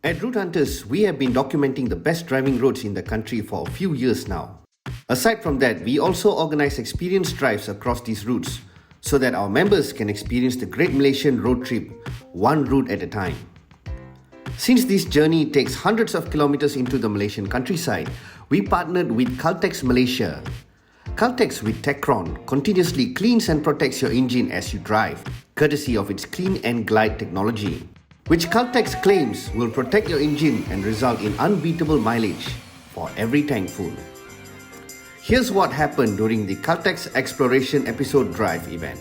At Route Hunters, we have been documenting the best driving roads in the country for a few years now. Aside from that, we also organize experience drives across these routes so that our members can experience the great Malaysian road trip one route at a time. Since this journey takes hundreds of kilometers into the Malaysian countryside, we partnered with Caltex Malaysia. Caltex with Techron continuously cleans and protects your engine as you drive, courtesy of its Clean and Glide technology, which Caltex claims will protect your engine and result in unbeatable mileage for every tank full. Here's what happened during the Caltex Exploration Episode Drive event.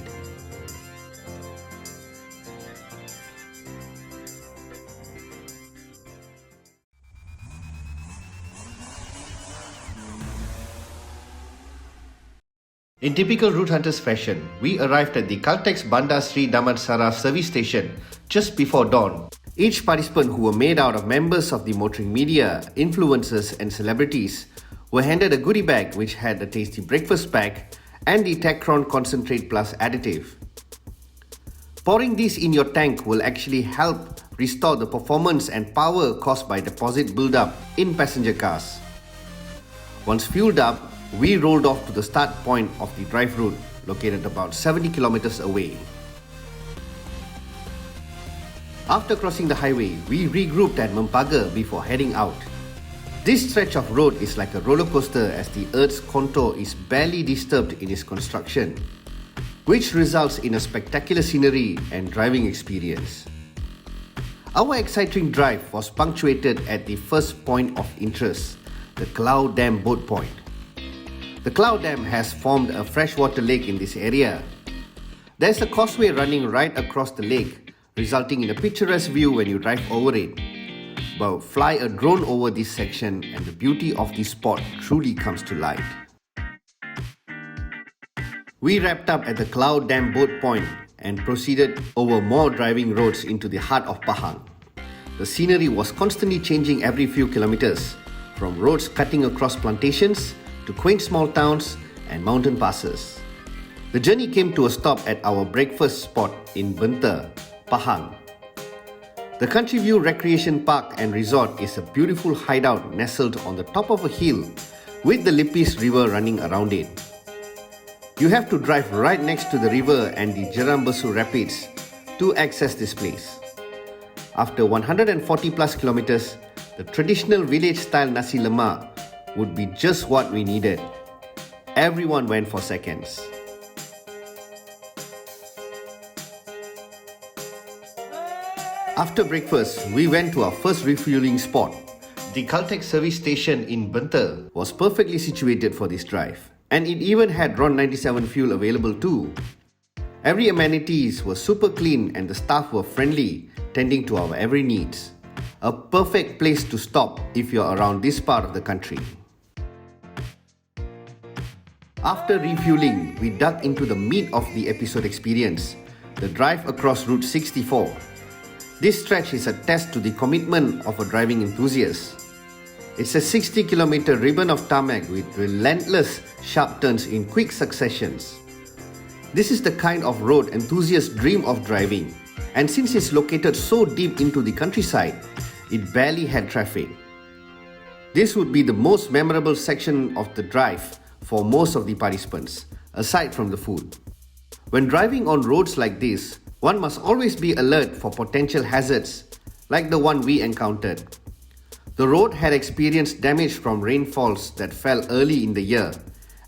In typical Route Hunters fashion, we arrived at the Caltex Bandar Sri Damansara service station just before dawn. Each participant, who were made out of members of the motoring media, influencers and celebrities, were handed a goodie bag which had a tasty breakfast pack and the Techron Concentrate Plus additive. Pouring this in your tank will actually help restore the performance and power caused by deposit buildup in passenger cars. Once fueled up, we rolled off to the start point of the drive route, located about 70 kilometers away. After crossing the highway, we regrouped at Mempaga before heading out. This stretch of road is like a roller coaster as the Earth's contour is barely disturbed in its construction, which results in a spectacular scenery and driving experience. Our exciting drive was punctuated at the first point of interest, the Cloud Dam boat point. The Cloud Dam has formed a freshwater lake in this area. There's a causeway running right across the lake, resulting in a picturesque view when you drive over it. But fly a drone over this section and the beauty of the spot truly comes to light. We wrapped up at the Cloud Dam boat point and proceeded over more driving roads into the heart of Pahang. The scenery was constantly changing every few kilometers, from roads cutting across plantations to quaint small towns and mountain passes. The journey came to a stop at our breakfast spot in Benter, Pahang. The Country View Recreation Park and Resort is a beautiful hideout nestled on the top of a hill with the Lipis River running around it. You have to drive right next to the river and the Jerambesu Rapids to access this place. After 140 plus kilometers, the traditional village-style nasi lemak would be just what we needed. Everyone went for seconds. After breakfast, we went to our first refueling spot. The Caltex service station in Benter was perfectly situated for this drive, and it even had RON 97 fuel available too. Every amenities was super clean and the staff were friendly, tending to our every needs. A perfect place to stop if you're around this part of the country. After refueling, we dug into the meat of the episode experience, the drive across Route 64. This stretch is a test to the commitment of a driving enthusiast. It's a 60-kilometer ribbon of tarmac with relentless sharp turns in quick successions. This is the kind of road enthusiasts dream of driving, and since it's located so deep into the countryside, it barely had traffic. This would be the most memorable section of the drive for most of the participants, aside from the food. When driving on roads like this, one must always be alert for potential hazards, like the one we encountered. The road had experienced damage from rainfalls that fell early in the year,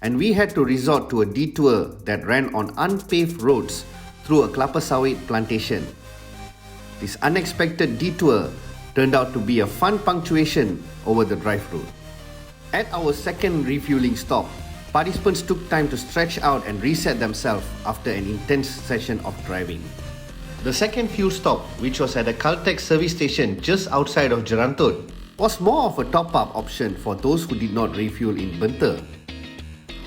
and we had to resort to a detour that ran on unpaved roads through a kelapa sawit plantation. This unexpected detour turned out to be a fun punctuation over the drive route. At our second refueling stop, participants took time to stretch out and reset themselves after an intense session of driving. The second fuel stop, which was at a Caltex service station just outside of Jerantut, was more of a top-up option for those who did not refuel in Benter.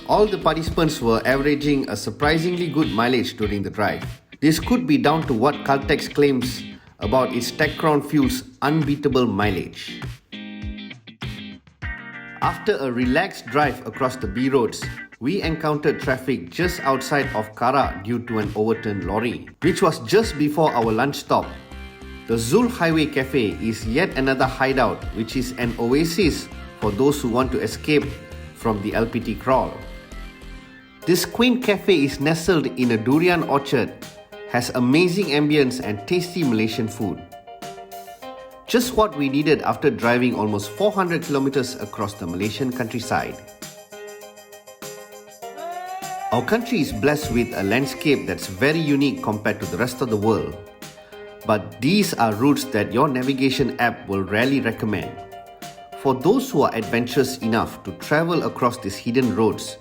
All the participants were averaging a surprisingly good mileage during the drive. This could be down to what Caltex claims about its Techron fuel's unbeatable mileage. After a relaxed drive across the B roads, we encountered traffic just outside of Karak due to an overturned lorry, which was just before our lunch stop. The Zul Highway Cafe is yet another hideout which is an oasis for those who want to escape from the LPT crawl. This quaint cafe is nestled in a durian orchard, has amazing ambience and tasty Malaysian food. Just what we needed after driving almost 400 kilometers across the Malaysian countryside. Our country is blessed with a landscape that's very unique compared to the rest of the world. But these are routes that your navigation app will rarely recommend. For those who are adventurous enough to travel across these hidden roads,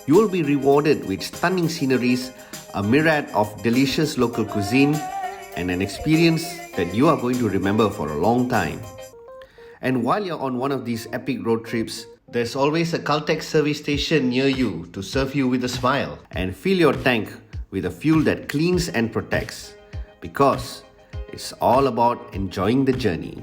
you will be rewarded with stunning sceneries, a myriad of delicious local cuisine, and an experience that you are going to remember for a long time. And while you're on one of these epic road trips, there's always a Caltex service station near you to serve you with a smile and fill your tank with a fuel that cleans and protects. Because it's all about enjoying the journey.